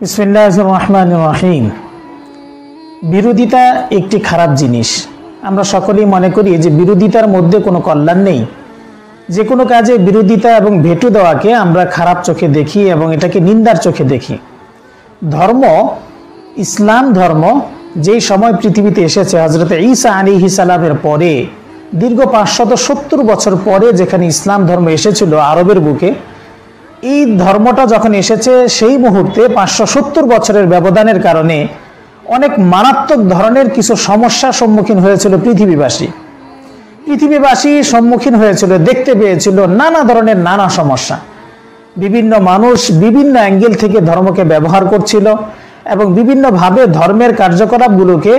বিসমিল্লাহির রহমানির রহিম। বিরোধিতা একটি খারাপ জিনিস। আমরা সকলেই মনে করি যে বিরোধিতার মধ্যে কোনো কল্যাণ নেই। যে কোনো কাজে বিরোধিতা এবং ভেটু দেওয়াকে আমরা খারাপ চোখে দেখি এবং এটাকে নিন্দার চোখে দেখি। ধর্ম, ইসলাম ধর্ম যেই সময় পৃথিবীতে এসেছে হযরত ঈসা আলাইহিস সালামের পরে, দীর্ঘ 570 বছর পরে যেখানে ইসলাম ধর্ম এসেছিল আরবের বুকে, এই ধর্মটা যখন এসেছে সেই মুহূর্তে 570 বছরের ব্যবধানের কারণে অনেক মারাত্মক ধরনের কিছু সমস্যার সম্মুখীন হয়েছিল পৃথিবীবাসী সম্মুখীন হয়েছিল, দেখতে পেয়েছিল নানা ধরনের নানা সমস্যা। বিভিন্ন মানুষ বিভিন্ন অ্যাঙ্গেল থেকে ধর্মকে ব্যবহার করছিল এবং বিভিন্নভাবে ধর্মের কার্যকলাপগুলোকে,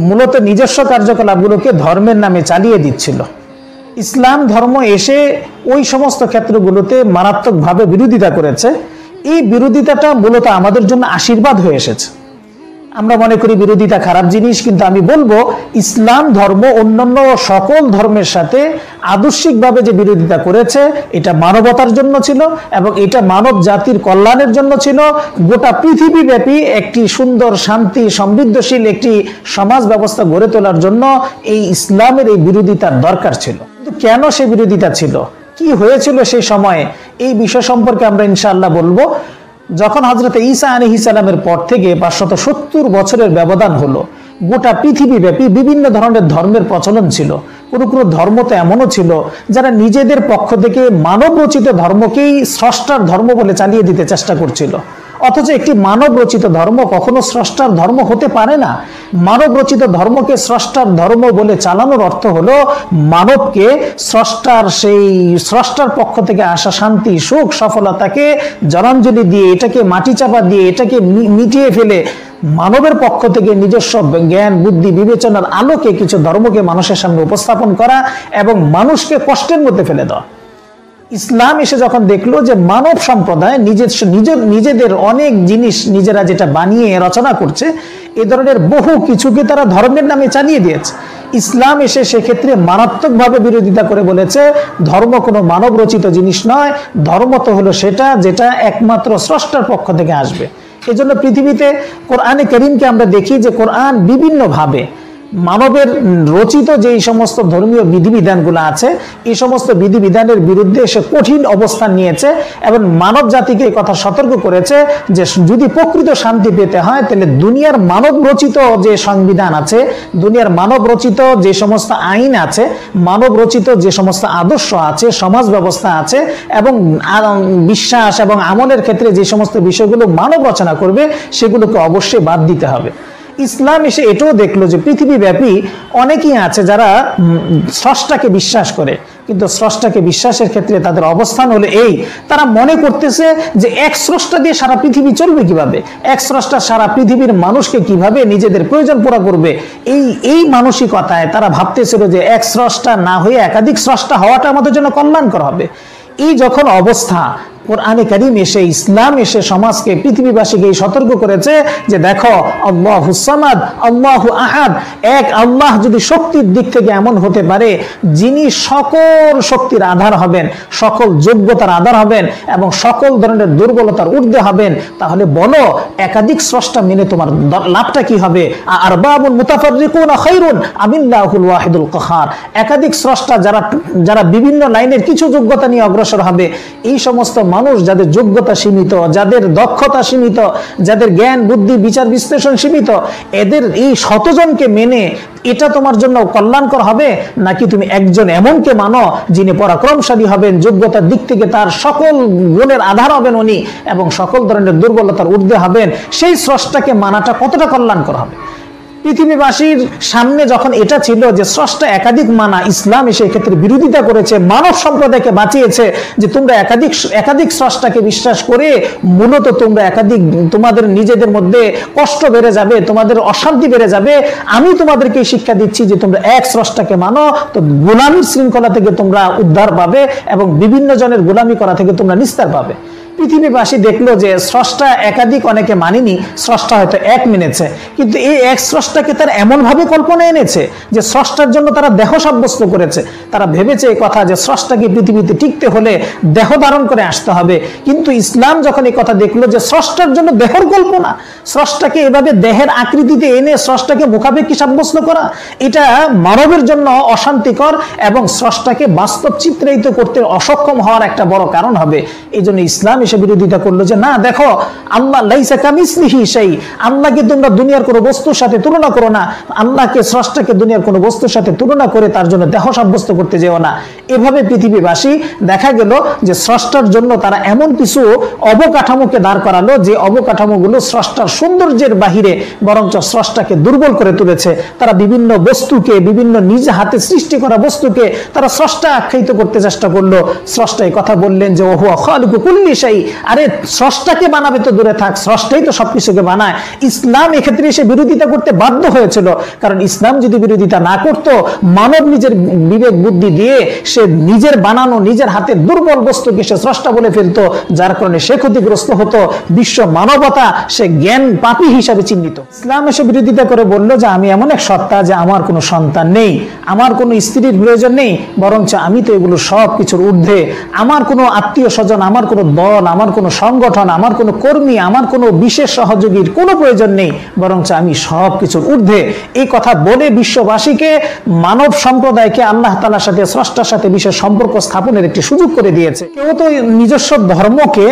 মূলত নিজস্ব কার্যকলাপগুলোকে ধর্মের নামে চালিয়ে দিচ্ছিল। ইসলাম ধর্ম এসে ওই সমস্ত ক্ষেত্রগুলোতে মারাত্মকভাবে বিরোধিতা করেছে। এই বিরোধিতাটা মূলত আমাদের জন্য আশীর্বাদ হয়ে এসেছে। আমরা মনে করি বিরোধিতা খারাপ জিনিস, কিন্তু আমি বলবো ইসলাম ধর্ম অন্যান্য সকল ধর্মের সাথে আদর্শিকভাবে যে বিরোধিতা করেছে এটা মানবতার জন্য ছিল এবং এটা মানব জাতির কল্যাণের জন্য ছিল। গোটা পৃথিবীব্যাপী একটি সুন্দর, শান্তি, সমৃদ্ধশীল একটি সমাজ ব্যবস্থা গড়ে তোলার জন্য এই ইসলামের এই বিরোধিতার দরকার ছিল। কিন্তু কেন সেই বিরোধিতা ছিল, কি হয়েছিল সেই সময়ে, এই বিষয় সম্পর্কে আমরা ইনশাআল্লাহ বলবো। যখন হযরত ঈসা আলাইহিস সালামের পর থেকে 570 বছরের ব্যবধান হলো, গোটা পৃথিবীব্যাপী বিভিন্ন ধরনের ধর্মের প্রচলন ছিল। কোনো কোনো ধর্ম তো এমনও ছিল যারা নিজেদের পক্ষ থেকে মানব রচিত ধর্মকেই স্রষ্টার ধর্ম বলে চালিয়ে দিতে চেষ্টা করছিল। অথচ একটি মানব রচিত ধর্ম কখনো স্রষ্টার ধর্ম হতে পারে না। মানব রচিত ধর্মকে স্রষ্টার ধর্ম বলে চালানোর অর্থ হলো মানবকে স্রষ্টার পক্ষ থেকে আসা শান্তি, সুখ, সফলতাকে জলাঞ্জলি দিয়ে, এটাকে মাটি চাপা দিয়ে, এটাকে মিটিয়ে ফেলে মানবের পক্ষ থেকে নিজস্ব জ্ঞান, বুদ্ধি, বিবেচনার আলোকে কিছু ধর্মকে মানুষের সামনে উপস্থাপন করা এবং মানুষকে কষ্টের মধ্যে ফেলে দেওয়া। ইসলাম এসে যখন দেখলো যে মানব সম্প্রদায় নিজেদের অনেক জিনিস নিজেরা যেটা বানিয়ে রচনা করছে, এ ধরনের বহু কিছুকে তারা ধর্মের নামে চালিয়ে দিয়েছে। ইসলাম এসে সেক্ষেত্রে মারাত্মকভাবে বিরোধিতা করে বলেছে ধর্ম কোনো মানব রচিত জিনিস নয়, ধর্ম তো হলো সেটা যেটা একমাত্র স্রষ্টার পক্ষ থেকে আসবে। এজন্য পৃথিবীতে কোরআনে কারীমকে আমরা দেখি যে কোরআন বিভিন্নভাবে মানবের রচিত যেই সমস্ত ধর্মীয় বিধিবিধানগুলো আছে, এই সমস্ত বিধিবিধানের বিরুদ্ধে সে কঠিন অবস্থান নিয়েছে এবং মানব জাতিকে এই কথা সতর্ক করেছে যে যদি প্রকৃত শান্তি পেতে হয় তাহলে দুনিয়ার মানব রচিত যে সংবিধান আছে, দুনিয়ার মানব রচিত যে সমস্ত আইন আছে, মানব রচিত যে সমস্ত আদর্শ আছে, সমাজ ব্যবস্থা আছে এবং বিশ্বাস এবং আমলের ক্ষেত্রে যে সমস্ত বিষয়গুলো মানব রচনা করবে সেগুলোকে অবশ্যই বাদ দিতে হবে। ইসলাম এসে এটাও দেখলো যে পৃথিবীব্যাপী অনেকেই আছে যারা স্রষ্টাকে বিশ্বাস করে, কিন্তু স্রষ্টাকে বিশ্বাসের ক্ষেত্রে তাদের অবস্থান হলো এই, তারা মনে করতেছে যে এক স্রষ্টা দিয়ে সারা পৃথিবী চলবে কিভাবে, এক স্রষ্টা সারা পৃথিবীর মানুষকে কিভাবে নিজেদের প্রয়োজন পুরা করবে। এই মানসিকতায় তারা ভাবতেছিল যে এক স্রষ্টা না হয়ে একাধিক স্রষ্টা হওয়াটা আমাদের জন্য কল্যাণকর হবে। এই যখন অবস্থা, কোরআনে কারীম এসে, ইসলাম এসে সমাজকে, পৃথিবীবাসীকে সতর্ক করেছে যে দেখো আল্লাহুস সামাদ, আল্লাহু আহাদ, এক আল্লাহ যদি শক্তির দিক থেকে এমন হতে পারে যিনি সকল শক্তির আধার হবেন, সকল যোগ্যতার আধার হবেন এবং সকল ধরনের দুর্বলতার ঊর্ধ্বে হবেন, তাহলে বলো একাধিক স্রষ্টা মেনে তোমার লাভটা কি হবে? আরবাবুন মুতাফাররিকুনা খায়রুন আমিল্লাহুল ওয়াহিদুল কাহার। একাধিক স্রষ্টা যারা বিভিন্ন লাইনের কিছু যোগ্যতা নিয়ে অগ্রসর হবে, এই সমস্ত মানুষ যাদের যোগ্যতা সীমিত, যাদের দক্ষতা সীমিত, যাদের জ্ঞান, বুদ্ধি, বিচার বিশ্লেষণ সীমিত, এদের এই শতজনকে মেনে এটা তোমার জন্য কল্যাণকর হবে, নাকি তুমি একজন এমনকে মানো যিনি পরাক্রমশালী হবেন, যোগ্যতার দিক থেকে তার সকল গুণের আধার হবেন উনি এবং সকল ধরনের দুর্বলতার ঊর্ধ্বে হবেন? সেই স্রষ্টাকে মানাটা কতটা কল্যাণকর হবে? পৃথিবীবাসীর সামনে যখন এটা ছিল যে স্রষ্টা একাধিক মানা, ইসলাম এসে ক্ষেত্রে বিরোধিতা করেছে, মানব সম্প্রদায়কে বাঁচিয়েছে যে তোমরা একাধিক স্রষ্টাকে বিশ্বাস করে মূলত তোমরা তোমাদের নিজেদের মধ্যে কষ্ট বেড়ে যাবে, তোমাদের অশান্তি বেড়ে যাবে। আমি তোমাদেরকে শিক্ষা দিচ্ছি যে তোমরা এক স্রষ্টাকে মানো, তো গোলামীর শৃঙ্খলা থেকে তোমরা উদ্ধার পাবে এবং বিভিন্ন জনের গোলামি করা থেকে তোমরা নিস্তার পাবে। পৃথিবীবাসী দেখলো যে স্রষ্টা একাধিক, অনেকে মানেনি স্রষ্টা হয়তো এক মেনেছে, কিন্তু এই এক স্রষ্টাকে তারা এমনভাবে কল্পনা এনেছে যে স্রষ্টার জন্য তারা দেহ সাব্যস্ত করেছে। তারা ভেবেছে এই কথা যে স্রষ্টাকে পৃথিবীতে টিকতে হলে দেহ ধারণ করে আসতে হবে, কিন্তু ইসলাম যখন এই কথা দেখলো যে স্রষ্টার জন্য দেহের কল্পনা, স্রষ্টাকে এভাবে দেহের আকৃতিতে এনে স্রষ্টাকে মুখাপেক্ষী সাব্যস্ত করা, এটা মানবের জন্য অশান্তিকর এবং স্রষ্টাকে বাস্তব চিত্রায়িত করতে অসক্ষম হওয়ার একটা বড় কারণ হবে। এই জন্য ইসলাম এসে বিরোধিতা করলো যে না, দেখো আল্লাহ লাইসা কামিসলিহি শাই, আল্লাহকে তোমরা দুনিয়ার কোনো বস্তুর সাথে তুলনা করো না, আল্লাহকে স্রষ্টাকে দুনিয়ার কোনো বস্তুর সাথে তুলনা করে তার জন্য দেহ সাব্যস্ত করতে যেও না। এভাবে পৃথিবীবাসী দেখা গেল যে স্রষ্টার জন্য তারা এমন কিছু অবকাঠামোকে দাঁড় করালো যে অবকাঠামোগুলো স্রষ্টার সৌন্দর্যের বাহিরে বরঞ্চ স্রষ্টাকে দুর্বল করে তুলেছে। তারা বিভিন্ন বস্তুকে, বিভিন্ন নিজ হাতে সৃষ্টি করা বস্তুকে তারা স্রষ্টা আখ্যায়িত করতে চেষ্টা করলো। স্রষ্টা এই কথা বললেন যে ওহুয়া খালিকু কুল্লি শাই, আরে স্রষ্টাকে বানাবে তো দূরে থাক, স্রষ্টাই তো সবকিছুকে বানায়। ইসলাম এক্ষেত্রে এসে বিরোধিতা করতে বাধ্য হয়েছিল, কারণ ইসলাম যদি বিরোধিতা না করত, মানব নিজের বিবেক বুদ্ধি দিয়ে সে নিজের বানানো, নিজের হাতের দুর্বল বস্তুকে সে স্রষ্টা বলে ফেলতো, যার কারণে সে ক্ষতিগ্রস্ত হতো, বিশ্ব মানবতা সে জ্ঞান পাপী হিসাবে চিহ্নিত। ইসলাম এসে বিরোধিতা করে বলল যে আমি এমন এক সত্তা যে আমার কোনো সন্তান নেই, আমার কোনো স্ত্রীর প্রয়োজন নেই, বরঞ্চ আমি তো এগুলো সব কিছুর ঊর্ধ্বে, আমার কোনো আত্মীয় স্বজন, আমার কোনো দল, আমার কোনো সংগঠন, আমার কোনো কর্মী, আমার কোনো বিশেষ সহযোগীর কোনো প্রয়োজন নেই, বরঞ্চ আমি সব কিছুর ঊর্ধ্বে। এই কথা বলে বিশ্ববাসীকে, মানব সম্প্রদায়কে আল্লাহ তাআলার সাথে, স্রষ্টার সাথে বিশেষ সম্পর্ক স্থাপনের একটি সুযোগ করে দিয়েছে। কেউ তো নিজস্ব ধর্মকে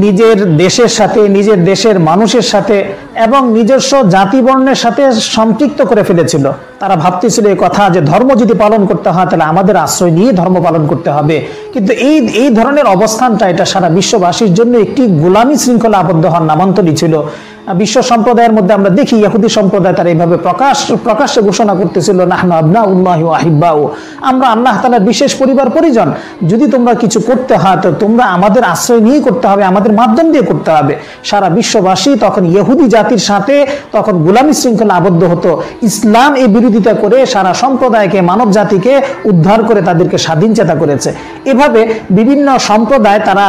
নিজের দেশের সাথে, নিজের দেশের মানুষের সাথে এবং নিজস্ব জাতিবর্ণের সাথে সম্পৃক্ত করে ফেলেছিল। তারা ভাবতেছিল এই কথা যে ধর্ম যদি পালন করতে হয় তাহলে আমাদের আশ্রয় নিয়ে ধর্ম পালন করতে হবে, কিন্তু এই ধরনের অবস্থানটা এটা সারা বিশ্ববাসীর জন্য একটি গোলামী শৃঙ্খলা আবদ্ধ হওয়ার নামান্তরই ছিল। বিশ্ব সম্প্রদায়ের মধ্যে আমরা দেখি ইহুদি সম্প্রদায় তারা এইভাবে প্রকাশ্যে ঘোষণা করতেছিল নাহনু আবনাউল্লাহি ওয়া আহিব্বাউ, আমরা আল্লাহ তাআলার বিশেষ পরিবার পরিজন, যদি তোমরা কিছু করতে হয় তো তোমরা আমাদের আশ্রয় নিয়ে করতে হবে, আমাদের মাধ্যম দিয়ে করতে হবে। সারা বিশ্ববাসী তখন ইহুদি জাতির সাথে তখন গোলামী শৃঙ্খলা আবদ্ধ হতো। ইসলাম এই বিরোধিতা করে সারা সম্প্রদায়কে, মানব জাতিকে উদ্ধার করে তাদেরকে স্বাধীনচেতা করেছে। এভাবে বিভিন্ন সম্প্রদায় তারা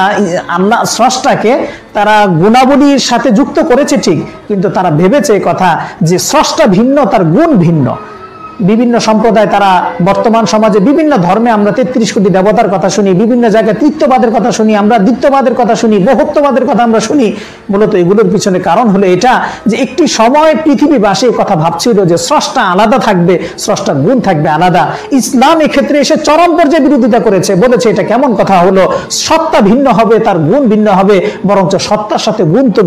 আল্লাহ স্রষ্টাকে তারা গুণাবলীর সাথে যুক্ত করেছে ঠিক, কিন্তু তারা ভেবেছে কথা যে স্রষ্টা ভিন্ন, তার গুণ ভিন্ন। বিভিন্ন সম্প্রদায় তারা বর্তমান সমাজে বিভিন্ন ধর্মে আমরা 33 কোটি দেবতার কথা শুনি, বিভিন্ন জায়গায় তৃতীয়বাদের কথা শুনি, আমরা দ্বিতীয়বাদের কথা শুনি, বহুত্ববাদের কথা আমরা শুনি। মূলত এগুলোর পিছনে কারণ হলো এটা যে একটি সময় পৃথিবীবাসী কথা ভাবছিল যে স্রষ্টা আলাদা থাকবে, স্রষ্টার গুণ থাকবে আলাদা। ইসলাম এক্ষেত্রে এসে চরম পর্যায়ে বিরোধিতা করেছে, বলেছে এটা কেমন কথা হলো, সত্তা ভিন্ন হবে, তার গুণ ভিন্ন হবে, বরঞ্চ সত্তার সাথে গুণ তো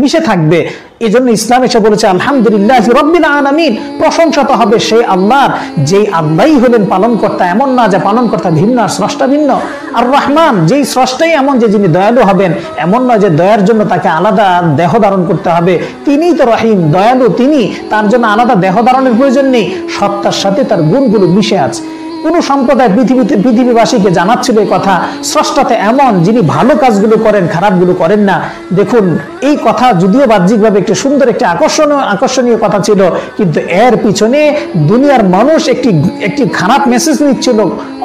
মিশে থাকবে। এই জন্য ইসলাম এসে বলেছে আলহামদুলিল্লাহি রাব্বিল আলামিন, প্রশংসা তো হবে সেই আল্লাহর যেই আল্লাহই হলেন পালনকর্তা, এমন না যে পালনকর্তা ভিন্ন আর স্রষ্টা ভিন্ন। আর রহমান, যেই স্রষ্টাই এমন যে যিনি দয়ালু হবেন, এমন নয় যে দয়ার জন্য তাকে আলাদা দেহ ধারণ করতে হবে, তিনিই তো রহিম, দয়ালু তিনি, তার জন্য আলাদা দেহ ধারণের প্রয়োজন নেই, সত্তার সাথে তার গুণগুলো মিশে আছে। কোন সম্প্রদায় পৃথিবীবাসীকে জানাচ্ছিল এই কথা স্রষ্টাতে এমন যিনি ভালো কাজগুলো করেন, খারাপগুলো করেন না। দেখুন এই কথা যদিও বাহ্যিকভাবে একটি সুন্দর, একটি আকর্ষণীয় কথা ছিল, কিন্তু এর পিছনে দুনিয়ার মানুষ একটি খারাপ মেসেজ নিচ্ছিল,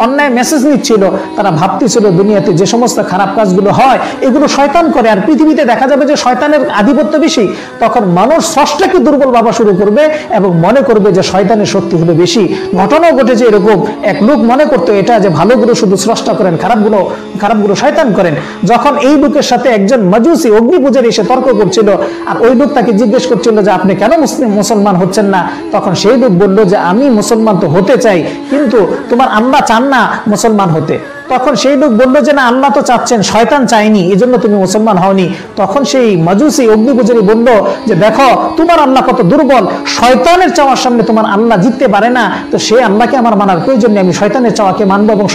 অন্যায় মেসেজ নিচ্ছিল। তারা ভাবতেছিল দুনিয়াতে যে সমস্ত খারাপ কাজগুলো হয় এগুলো শয়তান করে, আর পৃথিবীতে দেখা যাবে যে শয়তানের আধিপত্য বেশি। তখন মানুষ স্রষ্টাকে দুর্বল ভাবা শুরু করবে এবং মনে করবে যে শয়তানের শক্তি হলো বেশি। ঘটনাও ঘটেছে এরকম, এক লোক মনে করতো এটা যে ভালোগুলো শুধু স্রষ্টা করেন, খারাপগুলো শয়তান করেন। যখন এই লোকের সাথে একজন মাজুসি অগ্নি পূজারী এসে তর্ক করছিল, আর ওই লোক তাকে জিজ্ঞেস করছিল যে আপনি কেন মুসলমান হচ্ছেন না, তখন সেই লোক বলল যে আমি মুসলমান তো হতে চাই, কিন্তু তোমার আল্লাহ চান না মুসলমান হতে। তখন সেই লোক বলল যে না, আল্লাহ তো চাচ্ছেন, শয়তান চাইনি, এজন্য তুমি মুসলমান হওনি। তখন সেই মাজুসি অগ্নি পূজারী বলল যে দেখো তোমার আল্লাহ কত দুর্বল, শয়তানের চাওয়ার সামনে তোমার আল্লাহ জিততে পারে না, তো সেই আল্লাহকে আমার মানার প্রয়োজন নেই, আমি শয়তানের চাওয়াকে মানবো এবং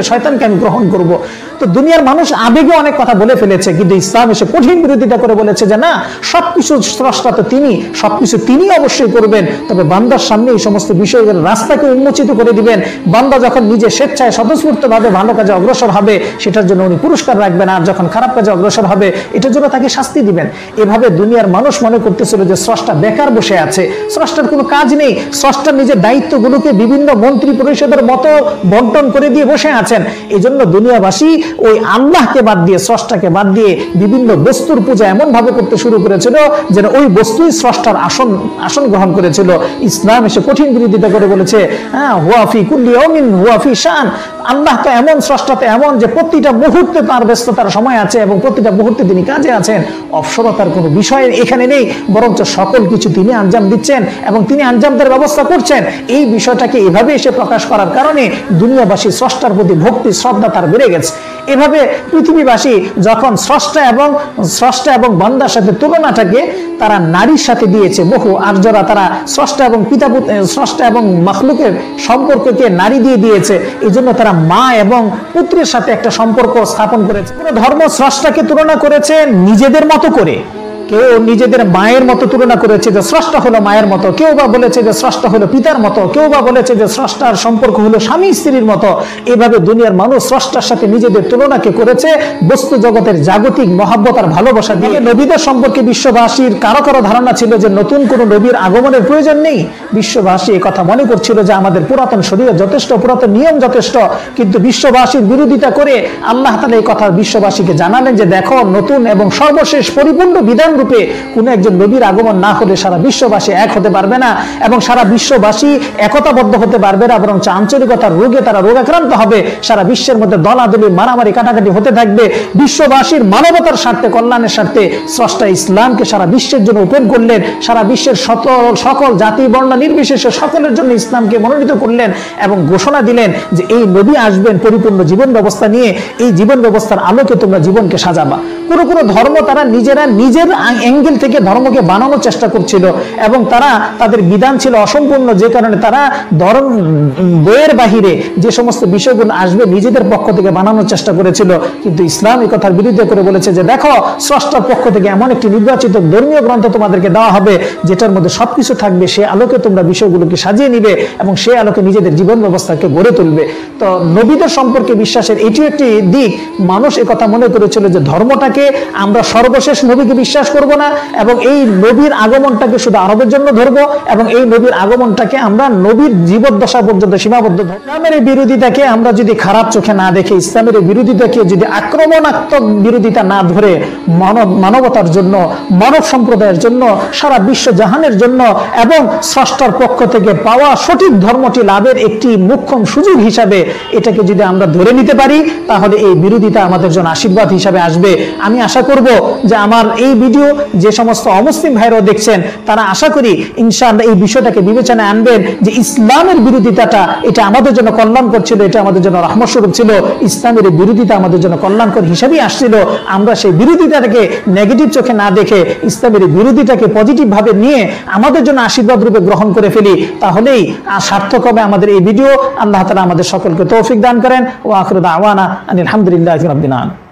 শয়তানকে আমি গ্রহণ করব। তো দুনিয়ার মানুষ আবেগে অনেক কথা বলে ফেলেছে, কিন্তু ইসলাম এসে কঠিন বিরোধিতা করে বলেছে যে না, সবকিছু স্রষ্টা তো তিনি, সবকিছু তিনি অবশ্যই করবেন, তবে বান্দার সামনে এই সমস্ত বিষয়ের রাস্তাকে উন্মোচিত করে দিবেন। বান্দা যখন নিজে স্বেচ্ছায় স্বতঃস্ফূর্তভাবে ভালো কাজে অগ্রসর হবে সেটার জন্য উনি পুরস্কার রাখবেন, আর যখন খারাপ কাজে অগ্রসর হবে এটার জন্য তাকে শাস্তি দিবেন। এভাবে দুনিয়ার মানুষ মনে করতেছিল যে স্রষ্টা বেকার বসে আছে, স্রষ্টার কোনো কাজ নেই, স্রষ্টা নিজের দায়িত্বগুলোকে বিভিন্ন মন্ত্রী পরিষদের মতো বন্টন করে দিয়ে বসে আছেন। এই জন্য দুনিয়াবাসী ওই আল্লাহকে বাদ দিয়ে, স্রষ্টাকে বাদ দিয়ে বিভিন্ন বস্তুর পূজা এমন ভাবে করতে শুরু করেছিল যেন ওই বস্তুই স্রষ্টার আসন গ্রহণ করেছিল। ইসলাম এসে কঠিন বিরোধিতা করে বলেছে, হ্যাঁ, হুয়াফি কুল্লি ইয়াউমিন হুয়াফি শান, আল্লাহ তো এমন, স্রষ্টা তো এমন যে প্রতিটা মুহূর্তে তার ব্যস্ততার সময় আছে এবং প্রতিটা মুহূর্তে তিনি কাজে আছেন। অবসরতার কোনো বিষয় এখানে নেই, বরঞ্চ সকল কিছু তিনি আঞ্জাম দিচ্ছেন এবং তিনি আঞ্জাম দেওয়ার ব্যবস্থা করছেন। এই বিষয়টাকে এভাবে এসে প্রকাশ করার কারণে দুনিয়াবাসী স্রষ্টার প্রতি ভক্তি শ্রদ্ধা তার বেড়ে গেছে। এভাবে পৃথিবীবাসী যখন স্রষ্টা এবং বান্দার সাথে তুলনাটাকে তারা নারীর সাথে দিয়েছে বহু, আর যারা তারা স্রষ্টা এবং মাখলুকের সম্পর্ককে নারী দিয়ে দিয়েছে, এই জন্য তারা মা এবং পুত্রের সাথে একটা সম্পর্ক স্থাপন করেছে। পুরো ধর্ম স্রষ্টাকে তুলনা করেছে নিজেদের মতো করে, কেউ নিজেদের মায়ের মতো তুলনা করেছে যে স্রষ্টা হলো মায়ের মতো, কেউ বা বলেছে যে স্রষ্টা হলো পিতার মতো, কেউ বা বলেছে যে স্রষ্টার সম্পর্ক হলো স্বামী স্ত্রীর মতো। এভাবে দুনিয়ার মানুষ স্রষ্টার সাথে নিজেদের তুলনাকে করেছে বস্তু জগতের জাগতিক মহাব্বত আর ভালোবাসা দিয়ে। নবীদের সম্পর্কে বিশ্ববাসীর কারো কারো ধারণা ছিল যে নতুন কোনো নবীর আগমনের প্রয়োজন নেই। বিশ্ববাসী এই কথা মনে করছিল যে আমাদের পুরাতন শরীয়ত যথেষ্ট, পুরাতন নিয়ম যথেষ্ট। কিন্তু বিশ্ববাসীর বিরোধিতা করে আল্লাহ তাআলা এই কথা বিশ্ববাসীকে জানালেন যে দেখো, নতুন এবং সর্বশেষ পরিপূর্ণ বিধান রূপে কোন একজন নবীর আগমন না হলে সারা বিশ্ববাসী এক হতে পারবে না এবং সারা বিশ্ববাসী একতাবদ্ধ হতে পারবে না, বরং আঞ্চলিকতার রোগে তারা রোগাক্রান্ত হবে। সারা বিশ্বের মধ্যে দলাদলি, মারামারি, কাটাকাটি হতে থাকবে। বিশ্ববাসীর মানবতার স্বার্থে, কল্যাণের স্বার্থে স্রষ্টা ইসলামকে সারা বিশ্বের জন্য ওপেন করলেন। সারা বিশ্বের সকল জাতি বর্ণ নির্বিশেষে সকলের জন্য ইসলামকে মনোনীত করলেন এবং ঘোষণা দিলেন যে এই নবী আসবেন পরিপূর্ণ জীবন ব্যবস্থা নিয়ে, এই জীবন ব্যবস্থার আলোকে তোমরা জীবনকে সাজাবা। কোনো কোনো ধর্ম তারা নিজের অ্যাঙ্গেল থেকে ধর্মকে বানানোর চেষ্টা করছিল এবং তারা তাদের বিধান ছিল অসম্পূর্ণ, যে কারণে তারা ধর্ম বইয়ের বাহিরে যে সমস্ত বিষয়গুলো আসবে নিজেদের পক্ষ থেকে বানানোর চেষ্টা করেছিল। কিন্তু ইসলাম এই কথার বিরুদ্ধে করে বলেছে যে দেখো, স্রষ্টার পক্ষ থেকে এমন একটি নির্বাচিত ধর্মীয় গ্রন্থ তোমাদেরকে দেওয়া হবে যেটার মধ্যে সবকিছু থাকবে, সে আলোকে তোমরা বিষয়গুলোকে সাজিয়ে নিবে এবং সে আলোকে নিজেদের জীবন ব্যবস্থাকে গড়ে তুলবে। তো নবীদের সম্পর্কে বিশ্বাসের এটি একটি দিক। মানুষ একথা মনে করেছিল যে ধর্মটাকে আমরা সর্বশেষ নবীকে বিশ্বাস করব না এবং এই নবীর আগমনটাকে শুধু আরবের জন্য ধরবো এবং এই নবীর আগমনটাকে আমরা নবীর জীবদ্দশা পর্যন্ত সীমাবদ্ধ ধরব। ইসলামের এই বিরোধিতাকে আমরা যদি খারাপ চোখে না দেখে, ইসলামের এই বিরোধিতাকে যদি আক্রমণাত্মক বিরোধিতা না ধরে মানবতার জন্য, মানব সম্প্রদায়ের জন্য, সারা বিশ্ব জাহানের জন্য এবং স্রষ্টার পক্ষ থেকে পাওয়া সঠিক ধর্মটি লাভের একটি মুখ্যম সুযোগ হিসাবে এটাকে যদি আমরা ধরে নিতে পারি, তাহলে এই বিরোধিতা আমাদের জন্য আশীর্বাদ হিসাবে আসবে। আমি আশা করব যে আমার এই ভিডিও যে সমস্ত অমুসলিম ভাইরাও দেখছেন, তারা আশা করি ইনশাআল্লাহ এই বিষয়টাকে বিবেচনায় আনবেন যে ইসলামের বিরোধিতাটা এটা আমাদের জন্য কল্যাণকর ছিল, এটা আমাদের জন্য রহমতস্বরূপ ছিল। ইসলামের এই বিরোধিতা আমাদের জন্য কল্যাণকর হিসাবেই আসছিল। আমরা সেই বিরোধিতাটাকে নেগেটিভ চোখে না দেখে ইসলামের বিরোধিতাকে পজিটিভ ভাবে নিয়ে আমাদের জন্য আশীর্বাদ রূপে গ্রহণ করে ফেলি, তাহলেই সার্থক হবে আমাদের এই ভিডিও। আল্লাহ তাআলা আমাদের সকলকে তৌফিক দান করেন। ওয়া আখিরু দাওয়ানা আনিল হামদুলিল্লাহি রাব্বিল আলামিন।